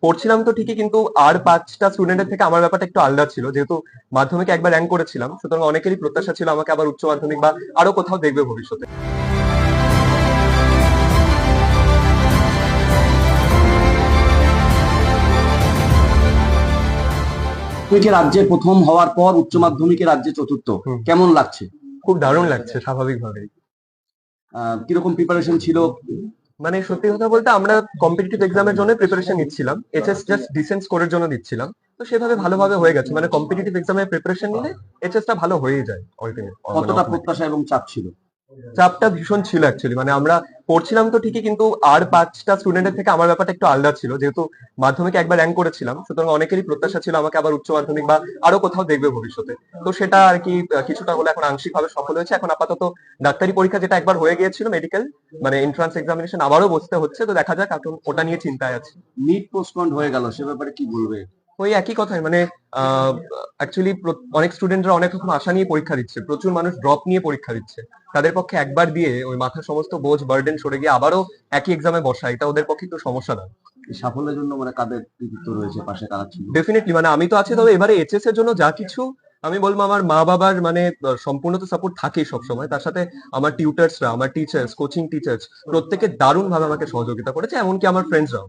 পড়ছিলাম তো ঠিকই, কিন্তু আর 5টা স্টুডেন্টের থেকে আমার ব্যাপারটা একটু আলাদা ছিল। যেহেতু মাধ্যমিকে একবার র্যাঙ্ক করেছিলাম, সুতরাং অনেকেরই প্রত্যাশা ছিল আমাকে আবার উচ্চ মাধ্যমিক বা আরো কোথাও দেখবে ভবিষ্যতে। তুমি যে রাজ্যে প্রথম হওয়ার পর উচ্চ মাধ্যমিকে রাজ্যে চতুর্থ, হুম। কেমন লাগছে? খুব দারুণ লাগছে স্বাভাবিকভাবেই। কিরকম প্রিপারেশন ছিল? মানে সত্যি কথা বলতে আমরা কম্পিটিটিভ এক্সামের জন্য প্রিপারেশন নিচ্ছিলাম, এইচএস জাস্ট ডিসেন্ট স্কোরের জন্য দিচ্ছিলাম। তো সেভাবে ভালোভাবে হয়ে গেছে, মানে কম্পিটিটিভ এক্সামের প্রিপারেশন নিলে এইচএসটা ভালো হয়েই যায় অল্টিমেট। কতটা প্রত্যাশা এবং চাপ ছিল? চাপটা ভীষণ ছিল অ্যাকচুয়ালি, মানে আমরা পড়ছিলাম তো ঠিকই, কিন্তু আর 5টা স্টুডেন্টের থেকে আমার ব্যাপারটা একটু আলাদা ছিল। যেহেতু মাধ্যমিকে একবার র্যাঙ্ক করেছিলাম, সুতরাং অনেকেরই প্রত্যাশা ছিল আমাকে আবার উচ্চ মাধ্যমিক বা আরো কোথাও দেখবে ভবিষ্যতে। তো সেটা আর কি কিছুটা হলে এখন আংশিক ভাবে সফল হয়েছে। এখন আপাতত ডাক্তারি পরীক্ষা যেটা একবার হয়ে গিয়েছিল মেডিকেল, মানে এন্ট্রান্স এক্সামিনেশন আবারও বসতে হচ্ছে, তো দেখা যাক, এখন ওটা নিয়ে চিন্তায় আছি। নিট পোস্টপন্ড হয়ে গেল, সে ব্যাপারে কি বলবে? ওই একই কথাই, মানে অ্যাকচুয়ালি অনেক স্টুডেন্টরা অনেক রকম আশা নিয়ে পরীক্ষা দিচ্ছে, প্রচুর মানুষ ড্রপ নিয়ে পরীক্ষা দিচ্ছে। তাদের পক্ষে একবার দিয়ে ওই মাথার সমস্ত বোঝ বার্ডেন সরে গিয়ে আবারও একই এক্সামে বসা, এটা ওদের পক্ষে একটু সমস্যা দেয়। এই সাফল্যের জন্য মানে কাদের কৃতিত্ব রয়েছে, পাশে কারা ছিল? ডেফিনেটলি, মানে আমি তো আছি, তবে এবারে এইচএস এর জন্য যা কিছু আমি বলবো, আমার মা বাবার মানে সম্পূর্ণ তো সাপোর্ট থাকেই সবসময়, তার সাথে আমার টিউটার্সরা, আমার টিচার্স, কোচিং টিচার্স প্রত্যেকে দারুণ ভাবে আমাকে সহযোগিতা করেছে, এমনকি আমার ফ্রেন্ডসরাও।